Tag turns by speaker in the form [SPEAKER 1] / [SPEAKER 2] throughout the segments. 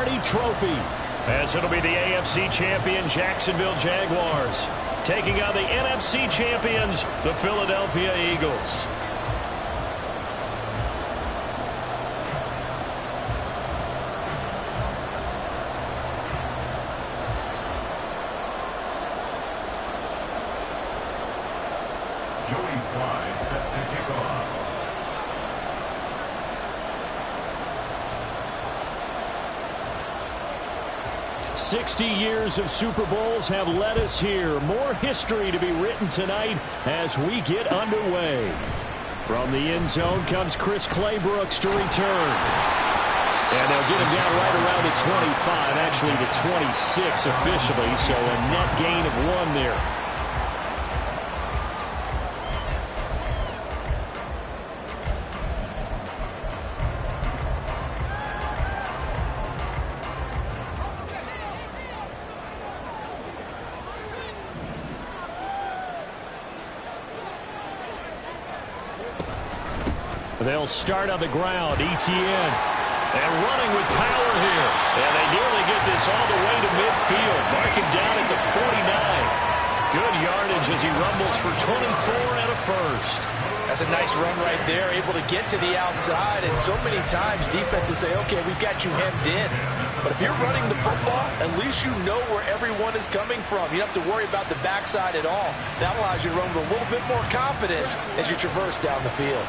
[SPEAKER 1] Lombardi Trophy. As it'll be the AFC champion Jacksonville Jaguars taking on the NFC champions, the Philadelphia Eagles.
[SPEAKER 2] Joey Sly set to kick off.
[SPEAKER 1] 60 years of Super Bowls have led us here. More history to be written tonight as we get underway. From the end zone comes Chris Claybrooks to return. And they'll get him down right around the 25, actually the 26 officially, so a net gain of 1 there. They'll start on the ground. Etienne. And running with power here. And they nearly get this all the way to midfield. Mark him down at the 49. Good yardage as he rumbles for 24 and a first.
[SPEAKER 3] That's a nice run right there. Able to get to the outside. And so many times defenses say, okay, we've got you hemmed in. But if you're running the football, at least you know where everyone is coming from. You don't have to worry about the backside at all. That allows you to run with a little bit more confidence as you traverse down the field.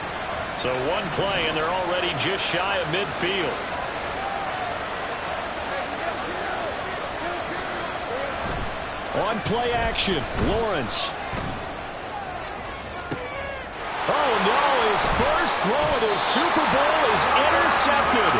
[SPEAKER 1] So 1 play, and they're already just shy of midfield. On play action, Lawrence. Oh, no, his first throw of the Super Bowl is intercepted.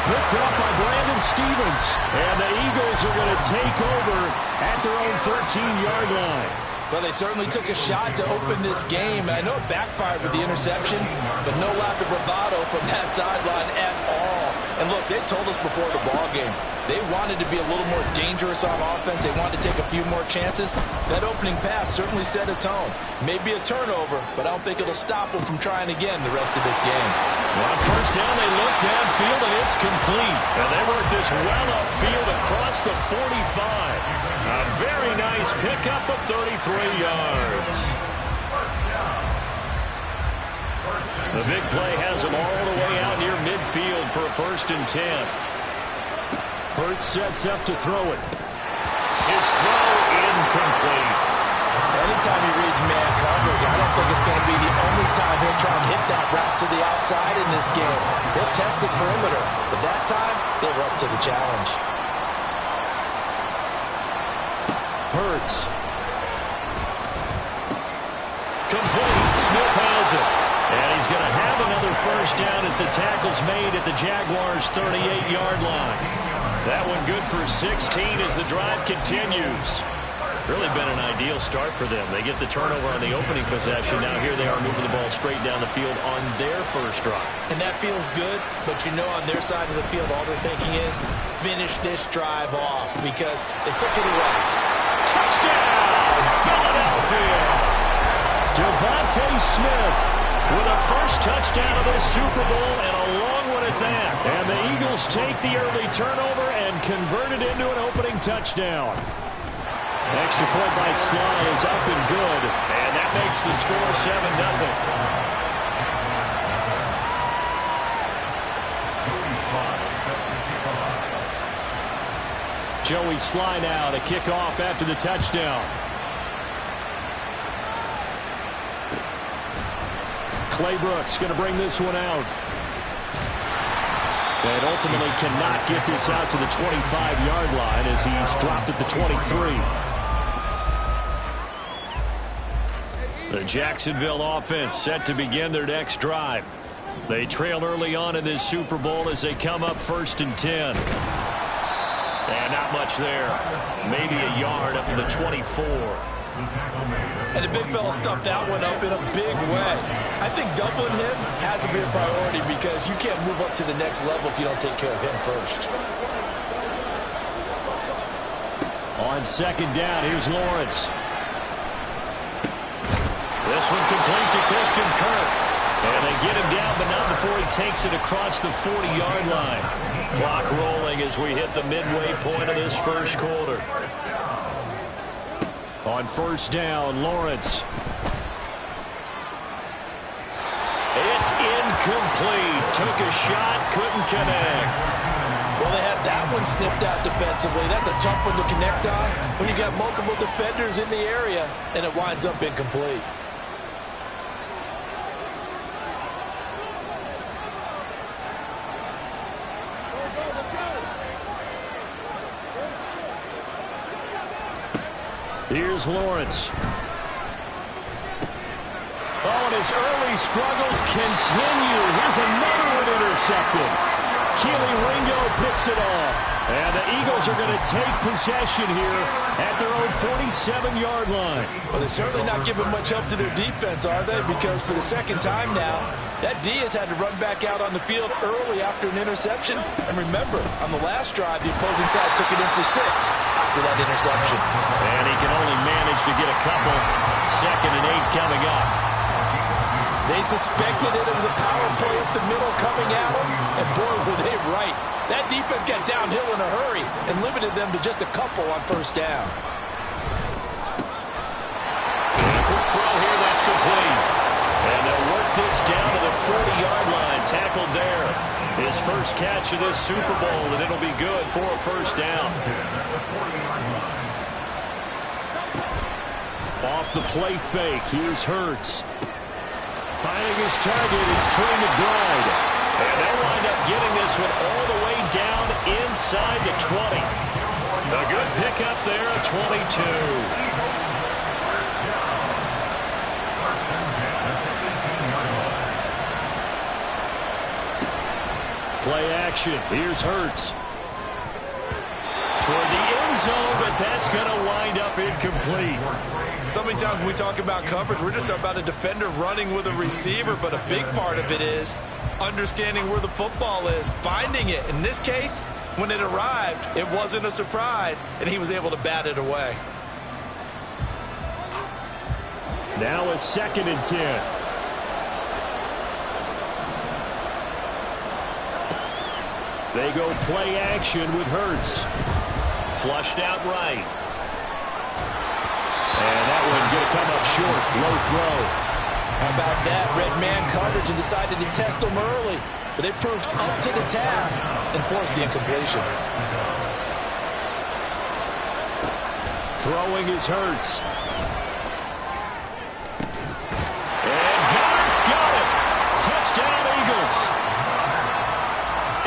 [SPEAKER 1] Picked up by Brandon Stevens. And the Eagles are going to take over at their own 13-yard line.
[SPEAKER 3] Well, they certainly took a shot to open this game. I know it backfired with the interception, but no lack of bravado from that sideline at all. And look, they told us before the ball game, they wanted to be a little more dangerous on offense. They wanted to take a few more chances. That opening pass certainly set a tone. Maybe a turnover, but I don't think it'll stop them from trying again the rest of this game.
[SPEAKER 1] Well, on first down, they look downfield, and it's complete. And they work this well upfield across the 45. A very nice pickup of 33 yards. The big play has them all the way out near midfield for a 1st and 10. Hurts sets up to throw it. His throw incomplete.
[SPEAKER 3] Anytime he reads man coverage, I don't think it's going to be the only time he'll try and hit that route to the outside in this game. He'll test the perimeter, but that time they were up to the challenge.
[SPEAKER 1] Hurts. Complete. Smith has it. And he's going to have another first down as the tackle's made at the Jaguars' 38-yard line. That one good for 16 as the drive continues. Really been an ideal start for them. They get the turnover on the opening possession. Now here they are moving the ball straight down the field on their first drive.
[SPEAKER 3] And that feels good, but you know on their side of the field all they're thinking is finish this drive off because they took it away.
[SPEAKER 1] Touchdown, Philadelphia! Devontae Smith with a first touchdown of the Super Bowl and a long one at that. And the Eagles take the early turnover and convert it into an opening touchdown. Extra point by Sly is up and good. And that makes the score 7-0. Joey Sly now to kick off after the touchdown. Claybrooks going to bring this one out. And ultimately cannot get this out to the 25-yard line as he's dropped at the 23. The Jacksonville offense set to begin their next drive. They trail early on in this Super Bowl as they come up 1st and 10. And not much there. Maybe a yard up to the 24.
[SPEAKER 3] And the big fella stuffed that one up in a big way. I think doubling him has to be a priority because you can't move up to the next level if you don't take care of him first.
[SPEAKER 1] On 2nd down, here's Lawrence. This one complete to Christian Kirk. And they get him down, but not before he takes it across the 40-yard line. Clock rolling as we hit the midway point of this first quarter. On first down, Lawrence. It's incomplete. Took a shot, couldn't connect.
[SPEAKER 3] Well, they had that one snipped out defensively. That's a tough one to connect on when you got multiple defenders in the area, and it winds up incomplete.
[SPEAKER 1] Here's Lawrence. Oh, and his early struggles continue. Here's another one intercepted. Keely Ringo picks it off. And the Eagles are going to take possession here at their own 47-yard line.
[SPEAKER 3] Well, they're certainly not giving much help to their defense, are they? Because for the second time now, that D has had to run back out on the field early after an interception. And remember, on the last drive, the opposing side took it in for 6 after that interception.
[SPEAKER 1] And he can only manage to get a couple. 2nd and 8 coming up.
[SPEAKER 3] They suspected it was a power play up the middle coming at them, and boy, were they right. That defense got downhill in a hurry and limited them to just a couple on first down.
[SPEAKER 1] And a quick throw here, that's complete. And they'll work this down to the 40-yard line, tackled there. His first catch of this Super Bowl, and it'll be good for a first down. Off the play fake, here's Hurts. Finding his target is Trey McBride. And they'll wind up getting this one all the way down inside the 20. A good pickup there at 22. Play action. Here's Hurts. Toward the end zone, but that's going to wind up incomplete.
[SPEAKER 3] So many times when we talk about coverage, we're just about a defender running with a receiver, but a big part of it is understanding where the football is, finding it. In this case, when it arrived, it wasn't a surprise, and he was able to bat it away.
[SPEAKER 1] Now a 2nd and 10. They go play action with Hurts. Flushed out right. And that one going to come up short. Low throw.
[SPEAKER 3] How about that? Red man coverage and decided to test them early. But they proved up to the task and forced the incompletion.
[SPEAKER 1] Throwing is Hurts. And Goddard's got it. Touchdown, Eagles.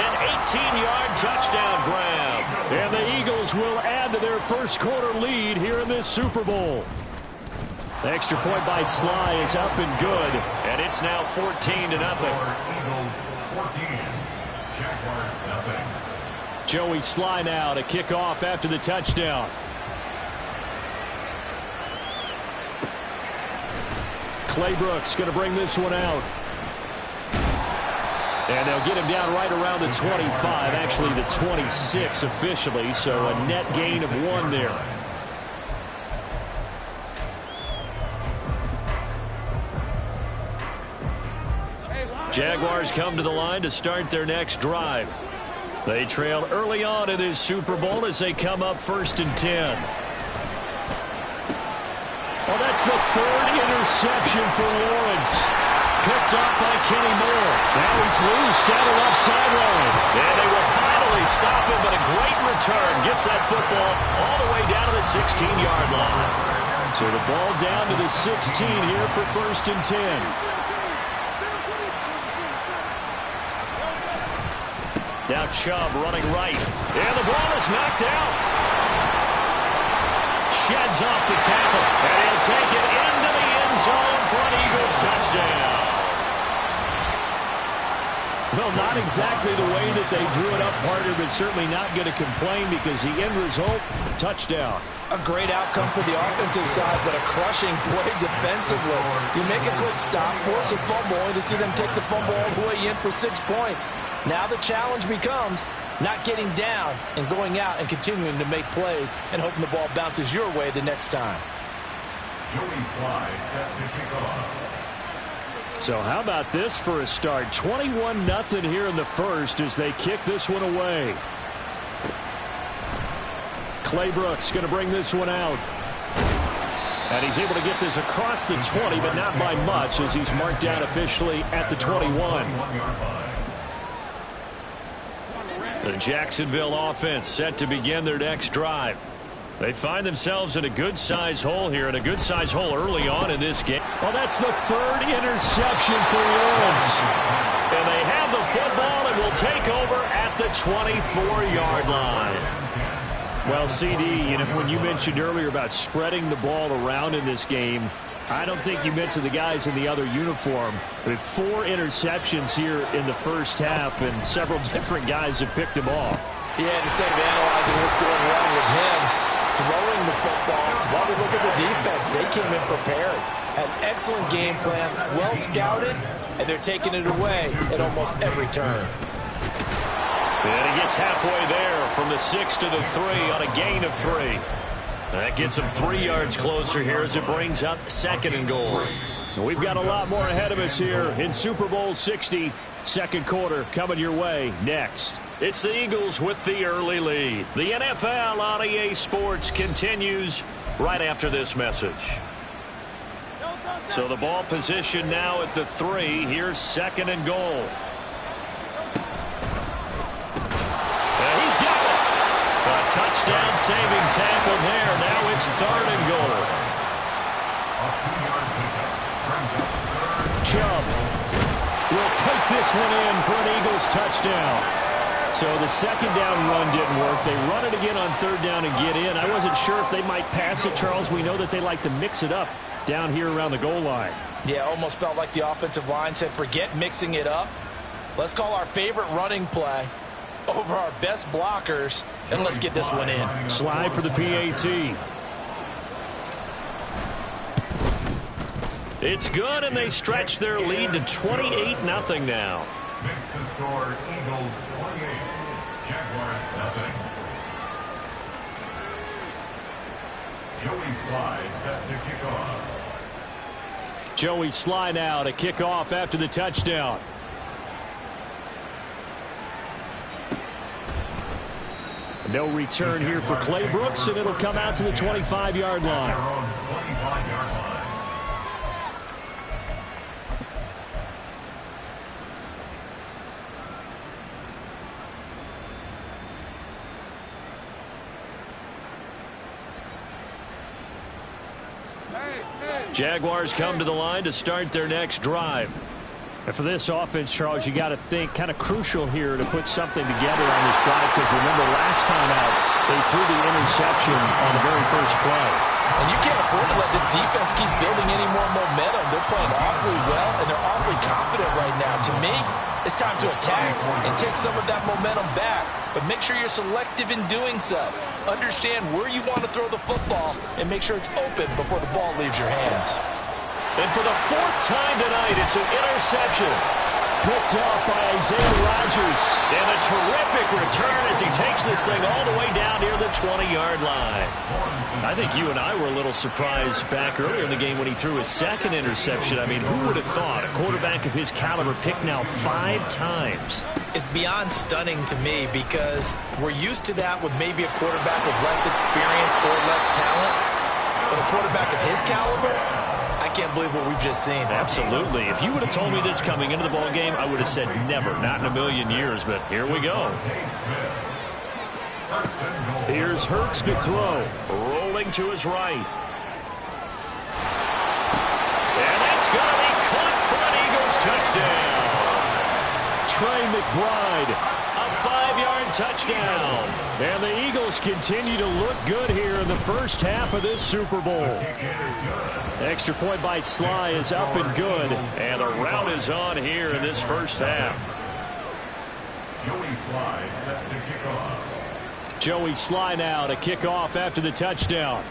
[SPEAKER 1] An 18-yard touchdown grab. And the Eagles will add to their first quarter lead here in this Super Bowl. The extra point by Sly is up and good. And it's now 14-0.
[SPEAKER 2] Eagles 14, Jaguars nothing.
[SPEAKER 1] Joey Sly now to kick off after the touchdown. Clay Brooks going to bring this one out. And they'll get him down right around the 25, actually the 26 officially, so a net gain of 1 there. Jaguars come to the line to start their next drive. They trail early on in this Super Bowl as they come up 1st and 10. Well, that's the 3rd interception for Lawrence. Picked up by Kenny Moore. Now he's loose down the left sideline. And they will finally stop him, but a great return. Gets that football all the way down to the 16-yard line. So the ball down to the 16 here for 1st and 10. Now Chubb running right. And the ball is knocked out. Sheds off the tackle. And he'll take it into the end zone for an Eagles touchdown. Well, not exactly the way that they drew it up, partner, but certainly not going to complain because the end result, touchdown.
[SPEAKER 3] A great outcome for the offensive side, but a crushing play defensively. You make a quick stop, force a fumble, only to see them take the fumble all the way in for 6 points. Now the challenge becomes not getting down and going out and continuing to make plays and hoping the ball bounces your way the next time.
[SPEAKER 2] Joey Sly set to kick off.
[SPEAKER 1] So how about this for a start? 21-0 here in the first as they kick this one away. Claybrooks going to bring this one out. And he's able to get this across the 20, but not by much as he's marked down officially at the 21. The Jacksonville offense set to begin their next drive. They find themselves in a good-sized hole here, and a good-sized hole early on in this game. Well, that's the third interception for Lawrence. And they have the football and will take over at the 24-yard line. Well, CD, when you mentioned earlier about spreading the ball around in this game, I don't think you mentioned the guys in the other uniform. We have 4 interceptions here in the first half, and several different guys have picked them off.
[SPEAKER 3] Yeah, instead of analyzing what's going wrong with him, throwing the football, while we look at the defense, they came in prepared. Had an excellent game plan, well scouted, and they're taking it away at almost every turn.
[SPEAKER 1] And he gets halfway there from the 6 to the 3 on a gain of 3. That gets him 3 yards closer here as it brings up 2nd and goal. We've got a lot more ahead of us here in Super Bowl 60. Second quarter coming your way next. It's the Eagles with the early lead. The NFL on EA Sports continues right after this message. So the ball position now at the 3. Here's 2nd and goal. Touchdown saving tackle there. Now it's 3rd and goal. Chubb will take this one in for an Eagles touchdown. So the 2nd down run didn't work. They run it again on 3rd down and get in. I wasn't sure if they might pass it, Charles. We know that they like to mix it up down here around the goal line.
[SPEAKER 3] Yeah, almost felt like the offensive line said, forget mixing it up. Let's call our favorite running play over our best blockers, and let's get this one in.
[SPEAKER 1] Slide for the PAT. It's good, and they stretch their lead to 28-0 now.
[SPEAKER 2] Makes the score Eagles 28, Jaguars 0. Joey Sly set to kick off.
[SPEAKER 1] Joey Sly now to kick off after the touchdown. No return here for Claybrooks, and it'll come out to the 25-yard line. Jaguars come to the line to start their next drive. And for this offense, Charles, you got to think kind of crucial here to put something together on this drive, because remember last time out they threw the interception on the very first play.
[SPEAKER 3] And you can't afford to let this defense keep building any more momentum. They're playing awfully well, and they're awfully confident right now. To me, it's time to attack and take some of that momentum back, but make sure you're selective in doing so. Understand where you want to throw the football and make sure it's open before the ball leaves your hands.
[SPEAKER 1] And for the 4th time tonight, it's an interception. Picked off by Isaiah Rodgers. And a terrific return as he takes this thing all the way down near the 20-yard line. I think you and I were a little surprised back earlier in the game when he threw his 2nd interception. I mean, who would have thought a quarterback of his caliber picked now 5 times?
[SPEAKER 3] It's beyond stunning to me, because we're used to that with maybe a quarterback with less experience or less talent. But a quarterback of his caliber, I can't believe what we've just seen.
[SPEAKER 1] Absolutely. If you would have told me this coming into the ball game, I would have said never, not in a million years. But here we go. Here's Hurts to throw, rolling to his right. And that's going to be caught for an Eagles touchdown. Trey McBride, a 5-yard touchdown. And the Eagles continue to look good here in the first half of this Super Bowl. Extra point by Sly is up and good. And the rout is on here in this first half.
[SPEAKER 2] Joey Sly set to kick off.
[SPEAKER 1] Joey Sly now to kick off after the touchdown.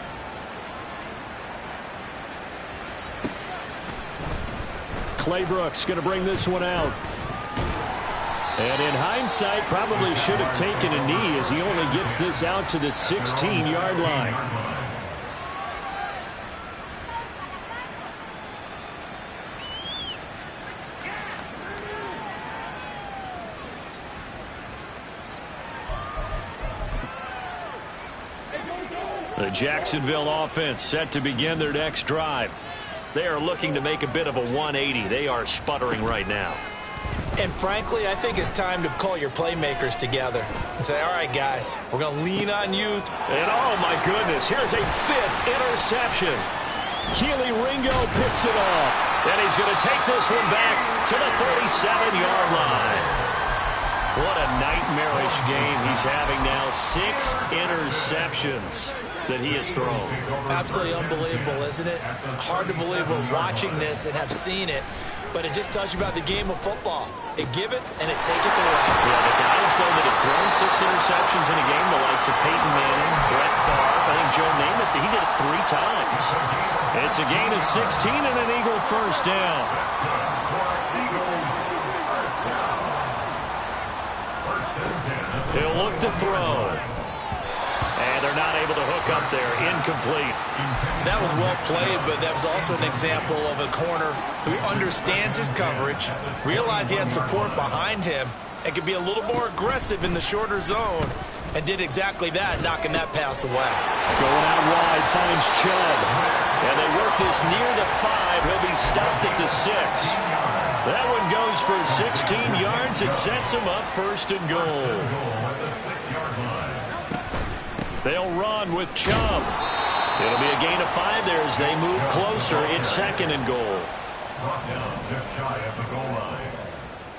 [SPEAKER 1] Claybrooks going to bring this one out. And in hindsight, probably should have taken a knee as he only gets this out to the 16-yard line. The Jacksonville offense set to begin their next drive. They are looking to make a bit of a 180. They are sputtering right now.
[SPEAKER 3] And frankly, I think it's time to call your playmakers together and say, all right, guys, we're going to lean on you.
[SPEAKER 1] And oh, my goodness, here's a 5th interception. Keely Ringo picks it off. And he's going to take this one back to the 37-yard line. What a nightmarish game he's having now. 6 interceptions that he has thrown.
[SPEAKER 3] Absolutely unbelievable, isn't it? Hard to believe we're watching this and have seen it, but it just tells you about the game of football. It giveth and it taketh away.
[SPEAKER 1] Yeah, the guys, though, that have thrown 6 interceptions in a game, the likes of Peyton Manning, Brett Favre, I think Joe Namath, he did it 3 times. It's a gain of 16 and an Eagle first down. He'll look to throw. And they're not able to hook up there. Incomplete.
[SPEAKER 3] That was well played, but that was also an example of a corner who understands his coverage, realized he had support behind him, and could be a little more aggressive in the shorter zone, and did exactly that, knocking that pass away.
[SPEAKER 1] Going out wide, finds Chubb. And they work this near the 5. He'll be stopped at the 6. That one goes for 16 yards. It sets him up 1st and goal. They'll run with Chubb. It'll be a gain of 5 there as they move closer. It's 2nd and goal.
[SPEAKER 2] Brought down just shy of the goal line.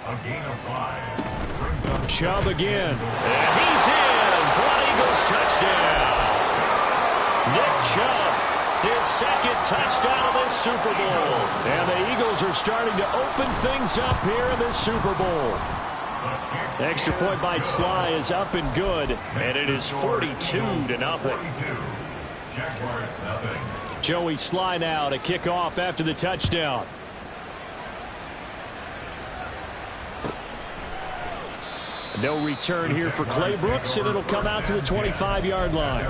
[SPEAKER 2] A gain of 5.
[SPEAKER 1] Chubb again. And he's in for an Eagles touchdown. Nick Chubb, his 2nd touchdown of this Super Bowl. And the Eagles are starting to open things up here in this Super Bowl. Extra point by Sly is up and good, and it is 42-0. Joey Sly now to kick off after the touchdown. No return here for Clay Brooks, and it'll come out to the 25-yard line.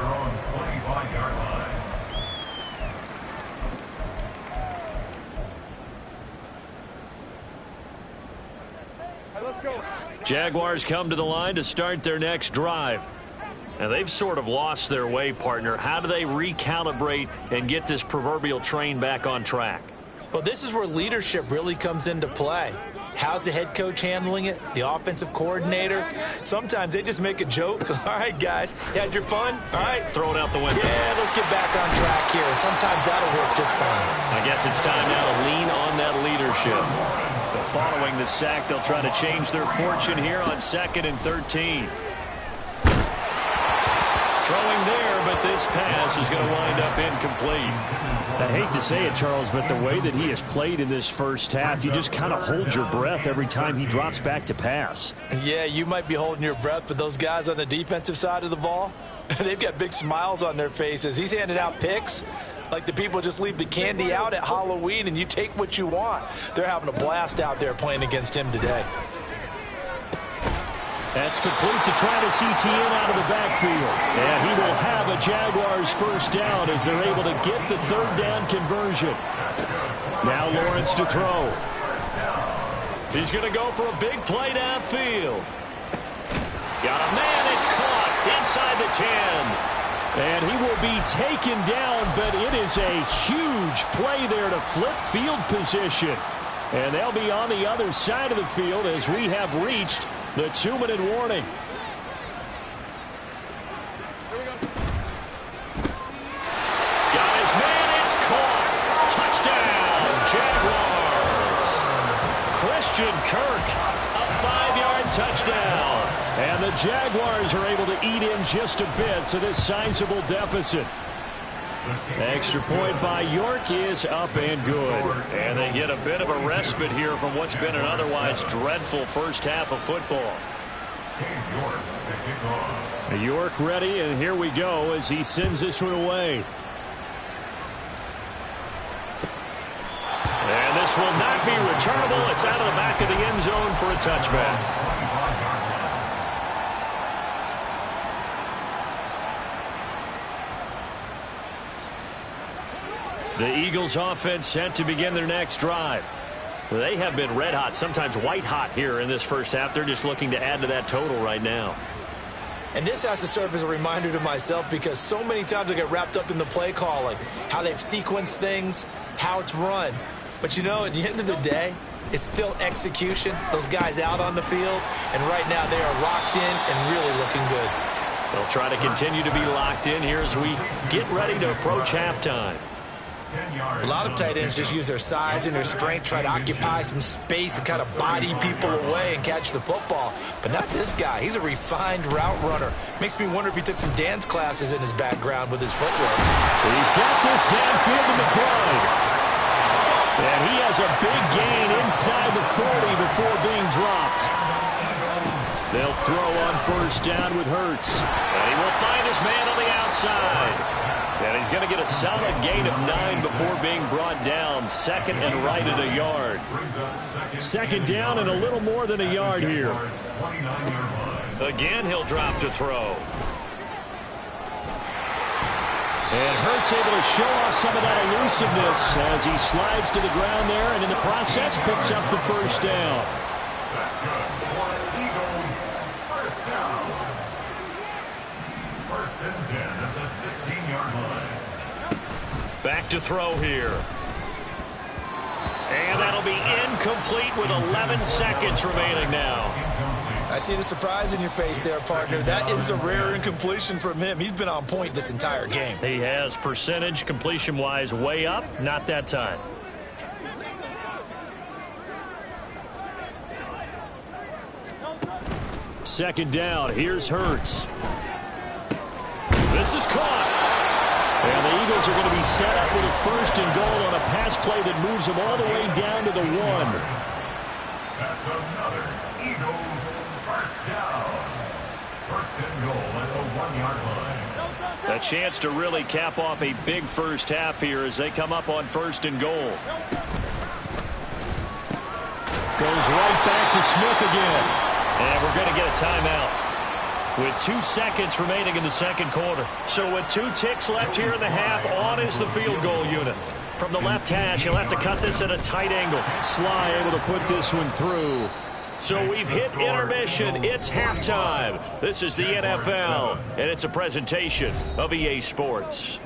[SPEAKER 1] Jaguars come to the line to start their next drive. And they've sort of lost their way, partner. How do they recalibrate and get this proverbial train back on track?
[SPEAKER 3] Well, this is where leadership really comes into play. How's the head coach handling it? The offensive coordinator? Sometimes they just make a joke. All right, guys, you had your fun? All right.
[SPEAKER 1] Throw it out the window.
[SPEAKER 3] Yeah, let's get back on track here. And sometimes that'll work just fine.
[SPEAKER 1] I guess it's time now to lean on that leadership. But following the sack, they'll try to change their fortune here on 2nd and 13. Throwing there, but this pass is going to wind up incomplete. I hate to say it, Charles, but the way that he has played in this first half, you just kind of hold your breath every time he drops back to pass.
[SPEAKER 3] Yeah, you might be holding your breath, but those guys on the defensive side of the ball, they've got big smiles on their faces. He's handing out picks like the people just leave the candy out at Halloween and you take what you want. They're having a blast out there playing against him today.
[SPEAKER 1] That's complete to Travis Etienne out of the backfield. And he will have a Jaguars first down as they're able to get the 3rd down conversion. Now Lawrence to throw. He's going to go for a big play downfield. Got a man, it's caught inside the 10. And he will be taken down, but it is a huge play there to flip field position. And they'll be on the other side of the field as we have reached the 2-minute warning. Got his man, it's caught. Touchdown, Jaguars. Christian Kirk, a 5-yard touchdown. And the Jaguars are able to eat in just a bit to this sizable deficit. Extra point by York is up and good. And they get a bit of a respite here from what's been an otherwise dreadful first half of football. York ready, and here we go as he sends this one away. And this will not be returnable. It's out of the back of the end zone for a touchback. The Eagles offense set to begin their next drive. They have been red hot, sometimes white hot here in this first half. They're just looking to add to that total right now.
[SPEAKER 3] And this has to serve as a reminder to myself because so many times I get wrapped up in the play calling, how they've sequenced things, how it's run. But, you know, at the end of the day, it's still execution. Those guys out on the field, and right now they are locked in and really looking good.
[SPEAKER 1] They'll try to continue to be locked in here as we get ready to approach halftime.
[SPEAKER 3] A lot of tight ends just use their size and their strength, try to occupy some space and kind of body people away and catch the football. But not this guy. He's a refined route runner. Makes me wonder if he took some dance classes in his background with his footwork.
[SPEAKER 1] He's got this downfield to McBride. And he has a big gain inside the 40 before being dropped. They'll throw on first down with Hurts. And he will find his man on the outside. And he's going to get a solid gain of 9 before being brought down. Second and right at a yard. Second down and a little more than a yard here. Again, he'll drop to throw. And Hurts able to show off some of that elusiveness as he slides to the ground there and in the process picks up the first down.
[SPEAKER 2] That's good. For Eagles, first down. First and 10 at the 16-yard line.
[SPEAKER 1] Back to throw here. And that'll be incomplete with 11 seconds remaining now.
[SPEAKER 3] I see the surprise in your face there, partner. That is a rare incompletion from him. He's been on point this entire game.
[SPEAKER 1] He has percentage completion-wise way up. Not that time. Second down. Here's Hurts. This is caught. And the Eagles are going to be set up with a first and goal on a pass play that moves them all the way down to the 1.
[SPEAKER 2] That's another Eagles first down. First and goal at the 1-yard line.
[SPEAKER 1] A chance to really cap off a big first half here as they come up on first and goal. Goes right back to Smith again. And we're going to get a timeout with 2 seconds remaining in the second quarter. So with 2 ticks left here in the half, on is the field goal unit. From the left hash, he'll have to cut this at a tight angle. Sly able to put this one through. So we've hit intermission. It's halftime. This is the NFL, and it's a presentation of EA Sports.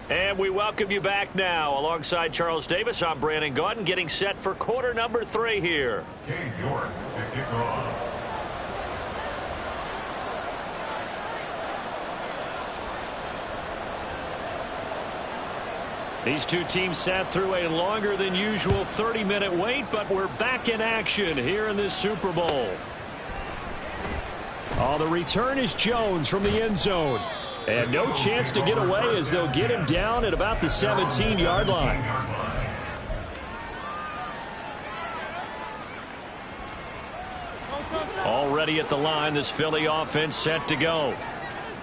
[SPEAKER 1] And we welcome you back now. Alongside Charles Davis, I'm Brandon Gaudin, getting set for quarter number 3 here.
[SPEAKER 2] Cade York to kick off.
[SPEAKER 1] These two teams sat through a longer than usual 30-minute wait, but we're back in action here in this Super Bowl. Oh, the return is Jones from the end zone. And no chance to get away as they'll get him down at about the 17-yard line. Already at the line, this Philly offense set to go.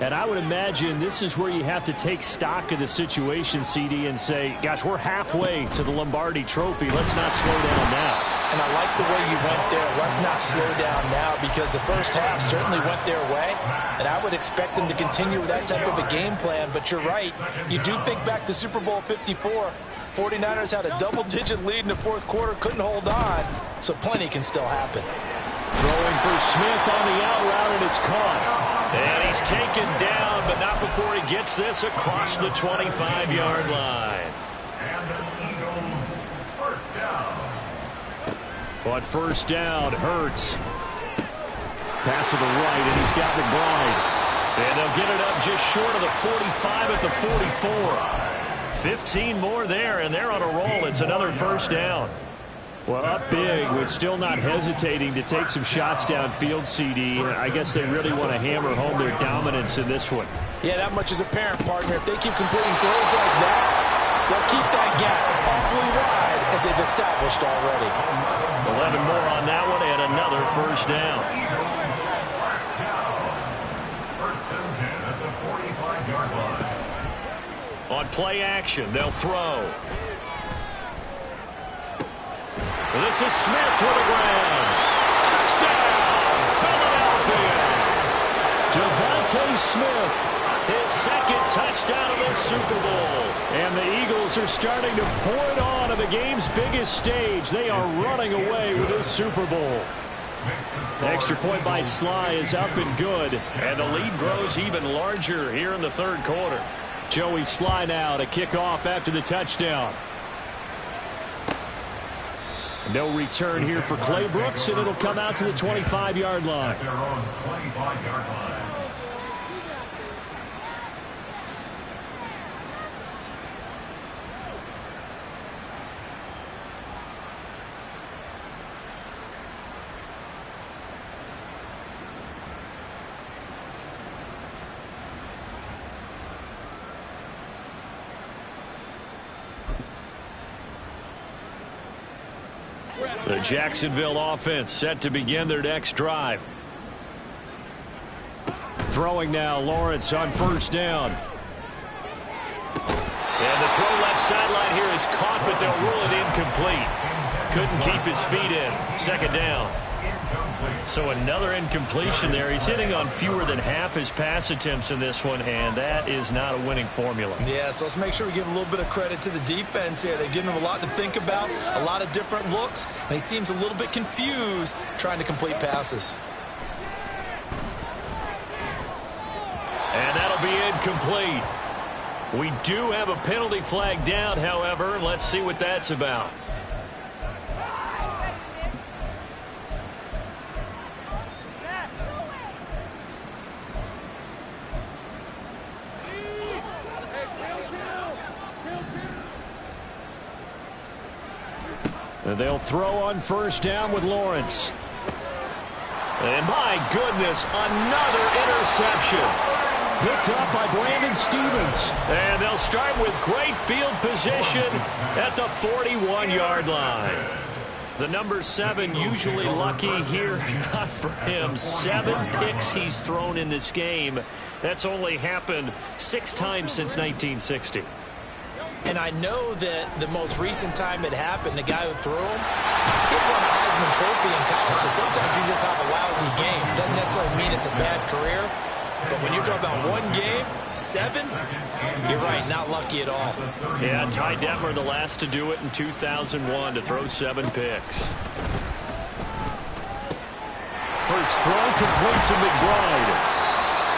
[SPEAKER 1] And I would imagine this is where you have to take stock of the situation, CD, and say, gosh, we're halfway to the Lombardi Trophy. Let's not slow down now.
[SPEAKER 3] And I like the way you went there. Let's not slow down now because the first half certainly went their way. And I would expect them to continue with that type of a game plan. But you're right. You do think back to Super Bowl 54. 49ers had a double-digit lead in the fourth quarter, couldn't hold on. So plenty can still happen.
[SPEAKER 1] Throwing for Smith on the out route, and it's caught. And he's taken down, but not before he gets this across the 25-yard line.
[SPEAKER 2] And the Eagles first down.
[SPEAKER 1] On first down, Hurts. Pass to the right, and he's got McBride. And they'll get it up just short of the 45 at the 44. 15 more there, and they're on a roll. It's another first down. Well, up big, but still not hesitating to take some shots downfield, CD. I guess they really want to hammer home their dominance in this one.
[SPEAKER 3] Yeah, that much is apparent, partner. If they keep completing throws like that, they'll keep that gap awfully wide as they've established already.
[SPEAKER 1] 11 more on that one, and another first down.
[SPEAKER 2] First and 10 at the 45-yard line.
[SPEAKER 1] On play action, they'll throw. This is Smith to the ground. Touchdown, Philadelphia. Devontae Smith, his second touchdown of the Super Bowl. And the Eagles are starting to pour it on the game's biggest stage. They are running away with this Super Bowl. The extra point by Sly is up and good. And the lead grows even larger here in the third quarter. Joey Sly now to kick off after the touchdown. No return here for Clay Brooks, and it'll come out to the 25-yard line.
[SPEAKER 2] Their own 25-yard line.
[SPEAKER 1] The Jacksonville offense set to begin their next drive. Throwing now, Lawrence on first down. And the throw left sideline here is caught, but they'll rule it incomplete. Couldn't keep his feet in. Second down. So another incompletion there. He's hitting on fewer than half his pass attempts in this one, and that is not a winning formula.
[SPEAKER 3] Yeah, so let's make sure we give a little bit of credit to the defense here. They've given him a lot to think about, a lot of different looks, and he seems a little bit confused trying to complete passes.
[SPEAKER 1] And that'll be incomplete. We do have a penalty flag down, however. Let's see what that's about. And they'll throw on first down with Lawrence. And my goodness, another interception. Picked up by Brandon Stevens. And they'll start with great field position at the 41-yard line. The number 7 usually lucky here. Not for him. 7 picks he's thrown in this game. That's only happened 6 times since 1960.
[SPEAKER 3] And I know that the most recent time it happened, the guy who threw him, he won a Heisman Trophy in college. So sometimes you just have a lousy game. Doesn't necessarily mean it's a bad career. But when you're talking about one game, 7, you're right, not lucky at all.
[SPEAKER 1] Yeah, Ty Detmer, the last to do it in 2001, to throw 7 picks. Hurts throw complete to McBride.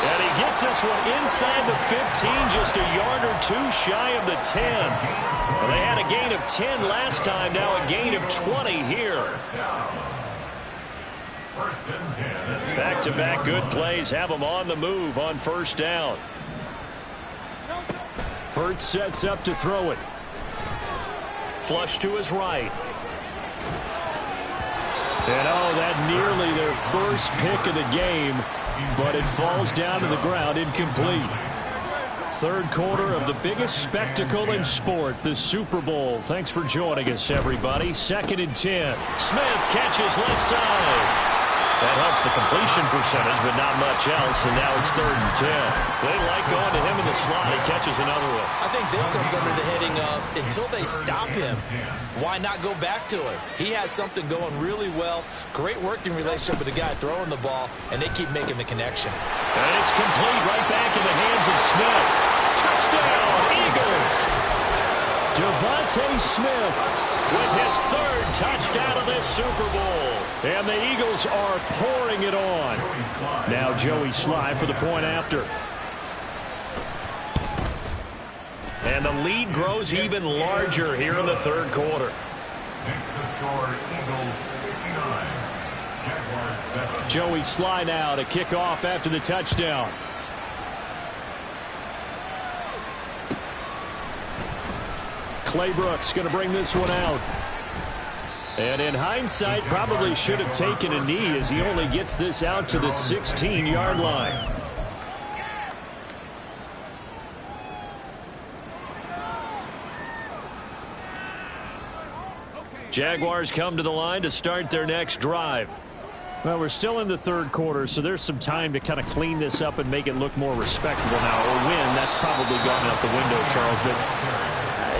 [SPEAKER 1] And he gets this one inside the 15, just a yard or 2 shy of the 10. Well, they had a gain of 10 last time, now a gain of 20 here. Back-to-back good plays have them on the move on first down. Hurts sets up to throw it. Flush to his right. And that nearly their first pick of the game. But it falls down to the ground, incomplete. Third quarter of the biggest spectacle in sport, the Super Bowl. Thanks for joining us, everybody. 2nd and 10. Smith catches left side. That helps the completion percentage, but not much else, and now it's 3rd and 10. They like going to him in the slot. He catches another one.
[SPEAKER 3] I think this comes under the heading of, until they stop him, why not go back to it? He has something going really well. Great working relationship with the guy throwing the ball, and they keep making the connection.
[SPEAKER 1] And it's complete right back in the hands of Smith. Touchdown, Eagles! Devontae Smith with his 3rd touchdown of this Super Bowl. And the Eagles are pouring it on. Now Joey Sly for the point after. And the lead grows even larger here in the third quarter.
[SPEAKER 2] Makes the score Eagles 59. Jaguars 7.
[SPEAKER 1] Joey Sly now to kick off after the touchdown. Clay Brooks going to bring this one out. And in hindsight, probably should have taken a knee as he only gets this out to the 16-yard line. Jaguars come to the line to start their next drive. Well, we're still in the third quarter, so there's some time to kind of clean this up and make it look more respectable now. A win, that's probably gone out the window, Charles, but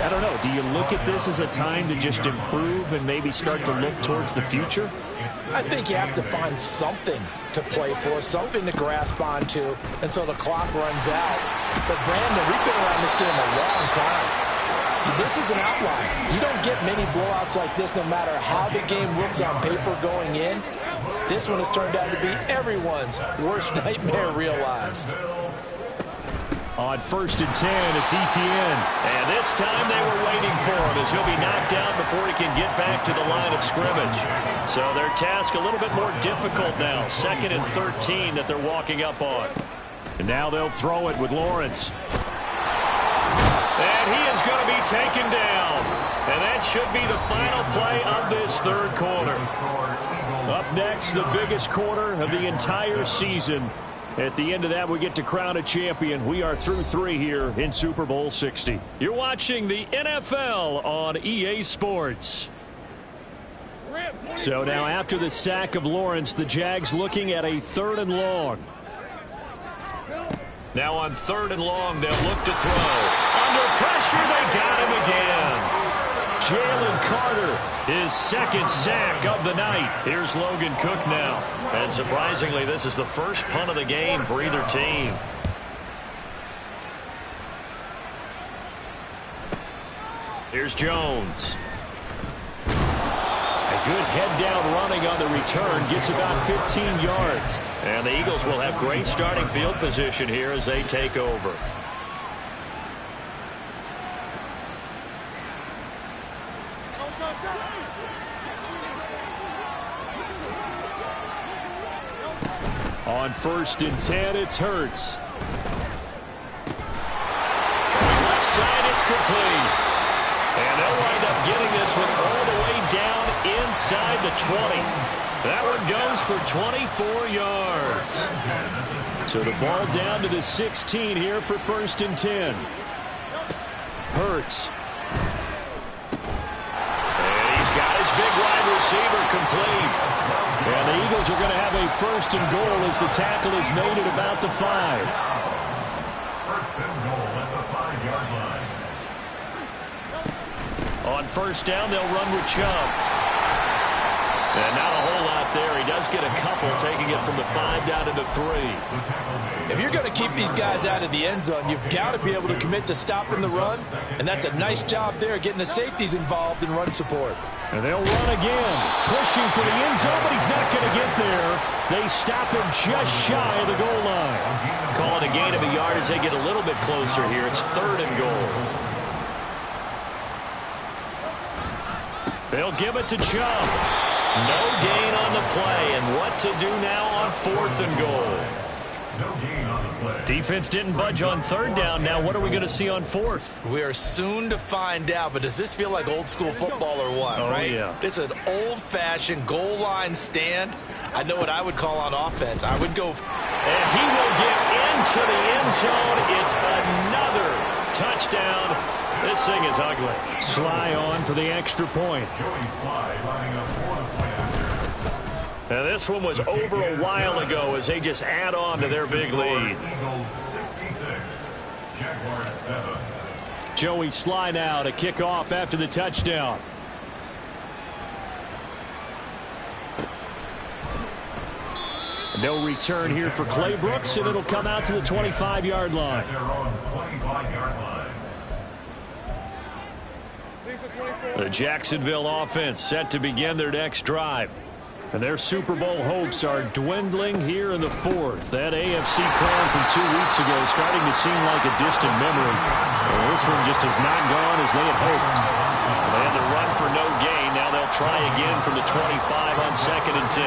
[SPEAKER 1] I don't know. Do you look at this as a time to just improve and maybe start to look towards the future?
[SPEAKER 3] I think you have to find something to play for, something to grasp onto until the clock runs out. But, Brandon, we've been around this game a long time. This is an outlier. You don't get many blowouts like this no matter how the game looks on paper going in. This one has turned out to be everyone's worst nightmare realized.
[SPEAKER 1] On 1st and 10, it's Etienne. And this time they were waiting for him as he'll be knocked down before he can get back to the line of scrimmage. So their task a little bit more difficult now. 2nd and 13 that they're walking up on. And now they'll throw it with Lawrence. And he is going to be taken down. And that should be the final play of this 3rd quarter. Up next, the biggest quarter of the entire season. At the end of that, we get to crown a champion. We are through 3 here in Super Bowl 60. You're watching the NFL on EA Sports. So now after the sack of Lawrence, the Jags looking at a 3rd and long. Now on 3rd and long, they'll look to throw. Under pressure, they got him again. Jalen Carter, his 2nd sack of the night. Here's Logan Cook now. And surprisingly, this is the first punt of the game for either team. Here's Jones. A good head-down running on the return. Gets about 15 yards. And the Eagles will have great starting field position here as they take over. On 1st and 10, it's Hurts. Throwing left side, it's complete. And they'll wind up getting this one all the way down inside the 20. That one goes for 24 yards. So the ball down to the 16 here for 1st and 10. Hurts. And he's got his big wide receiver complete. And the Eagles are going to have a 1st and goal as the tackle is made at about the 5.
[SPEAKER 2] 1st and goal at the 5-yard line.
[SPEAKER 1] On 1st down, they'll run with Chubb. And not a whole lot there. He does get a couple, taking it from the 5 down to the 3.
[SPEAKER 3] If you're going to keep these guys out of the end zone, you've got to be able to commit to stopping the run. And that's a nice job there, getting the safeties involved in run support.
[SPEAKER 1] And they'll run again. Pushing for the end zone, but he's not going to get there. They stop him just shy of the goal line. Call it a gain of a yard as they get a little bit closer here. It's 3rd and goal. They'll give it to Chubb. No gain on the play. And what to do now on 4th and goal?
[SPEAKER 2] No gain on the play.
[SPEAKER 1] Defense didn't budge on 3rd down. Now what are we going to see on 4th?
[SPEAKER 3] We are soon to find out, but does this feel like old school football or what, right?
[SPEAKER 1] Yeah.
[SPEAKER 3] It's an old-fashioned goal line stand. I know what I would call on offense. I would go.
[SPEAKER 1] And he will get into the end zone. It's another touchdown. This thing is ugly. Sly on for the extra point.
[SPEAKER 2] Joey Sly lining up for the point after.
[SPEAKER 1] Now this one was over a while ago as they just add on to their big lead.
[SPEAKER 2] Eagles 66, Jaguars 7.
[SPEAKER 1] Joey Sly now to kick off after the touchdown. No return here for Clay Brooks, and it'll come out to the 25-yard line.
[SPEAKER 2] Their own 25-yard line.
[SPEAKER 1] The Jacksonville offense set to begin their next drive. And their Super Bowl hopes are dwindling here in the 4th. That AFC crown from 2 weeks ago is starting to seem like a distant memory. And this one just has not gone as they had hoped. They had to run for no gain. Now they'll try again from the 25 on 2nd and 10.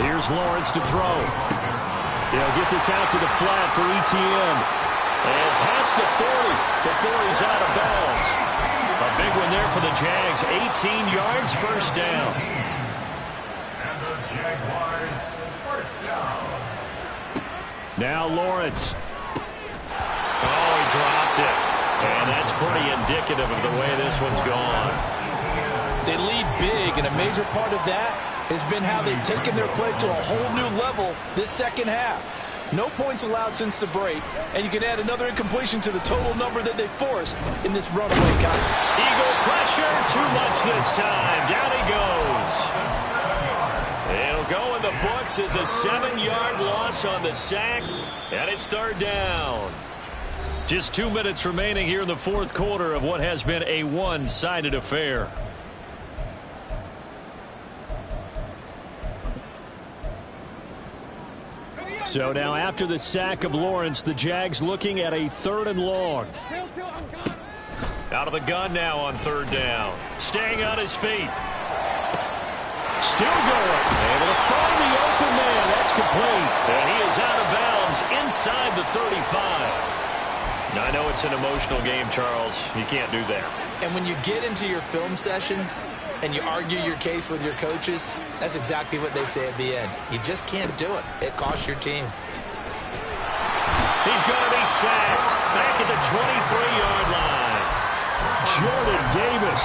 [SPEAKER 1] Here's Lawrence to throw. They'll get this out to the flat for Etienne. And past the 40 before he's out of bounds. A big one there for the Jags. 18 yards, 1st down.
[SPEAKER 2] Jaguars, 1st down.
[SPEAKER 1] Now Lawrence. Oh, he dropped it. And that's pretty indicative of the way this one's gone.
[SPEAKER 3] They lead big, and a major part of that has been how they've taken their play to a whole new level this 2nd half. No points allowed since the break, and you can add another incompletion to the total number that they forced in this runaway contest.
[SPEAKER 1] Eagle pressure, too much this time. Down he goes. It'll go in the books as a 7-yard loss on the sack, and it's third down. Just 2 minutes remaining here in the fourth quarter of what has been a one-sided affair. So now after the sack of Lawrence, the Jags looking at a 3rd and long. Out of the gun now on 3rd down. Staying on his feet. Still going. Able to find the open man. That's complete. And he is out of bounds inside the 35. Now, I know it's an emotional game, Charles. You can't do that.
[SPEAKER 3] And when you get into your film sessions and you argue your case with your coaches, that's exactly what they say at the end. You just can't do it. It costs your team.
[SPEAKER 1] He's going to be sacked back at the 23-yard line. Jordan Davis,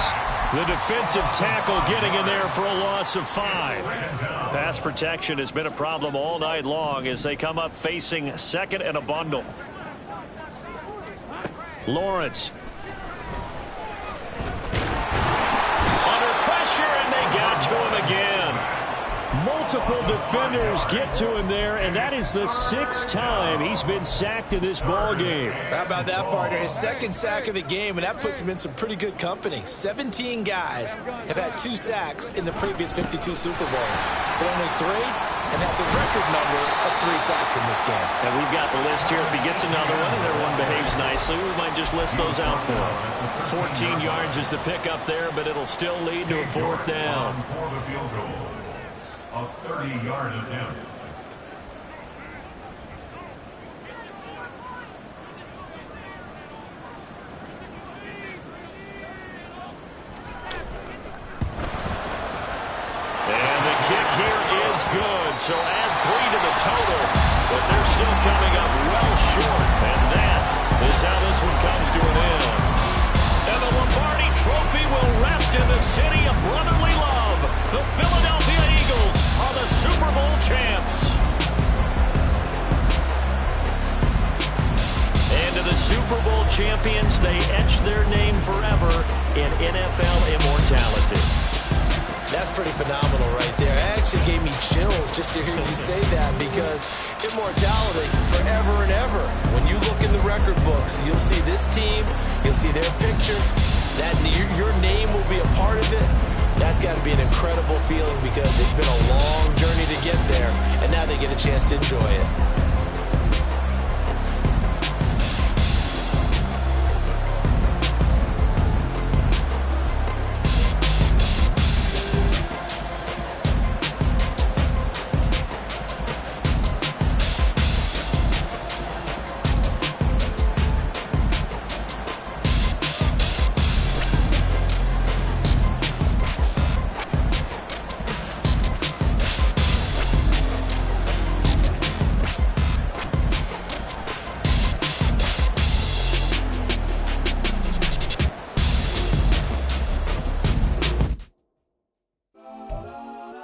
[SPEAKER 1] the defensive tackle, getting in there for a loss of 5. Pass protection has been a problem all night long as they come up facing 2nd and a bundle. Lawrence. Under pressure, and they got to him again. Multiple defenders get to him there, and that is the 6th time he's been sacked in this ball game.
[SPEAKER 3] How about that, partner? His 2nd sack of the game, and that puts him in some pretty good company. 17 guys have had 2 sacks in the previous 52 Super Bowls, but only 3 have had the record number of 3 sacks in this game.
[SPEAKER 1] And we've got the list here. If he gets another one and everyone behaves nicely, we might just list those out for him. 14 yards is the pickup there, but it'll still lead to a 4th down.
[SPEAKER 2] A 30-yard attempt.
[SPEAKER 1] And the kick here is good, so add 3 to the total, but they're still coming up well short, and that is how this one comes to an end. And the Lombardi Trophy will rest in the city of brotherly love. The Philadelphia Eagles are the Super Bowl champs. And to the Super Bowl champions, they etch their name forever in NFL immortality.
[SPEAKER 3] That's pretty phenomenal right there. It actually gave me chills just to hear you say that, because immortality forever and ever. When you look in the record books, you'll see this team, you'll see their picture, that your name will be a part of it. That's got to be an incredible feeling, because it's been a long journey to get there, and now they get a chance to enjoy it.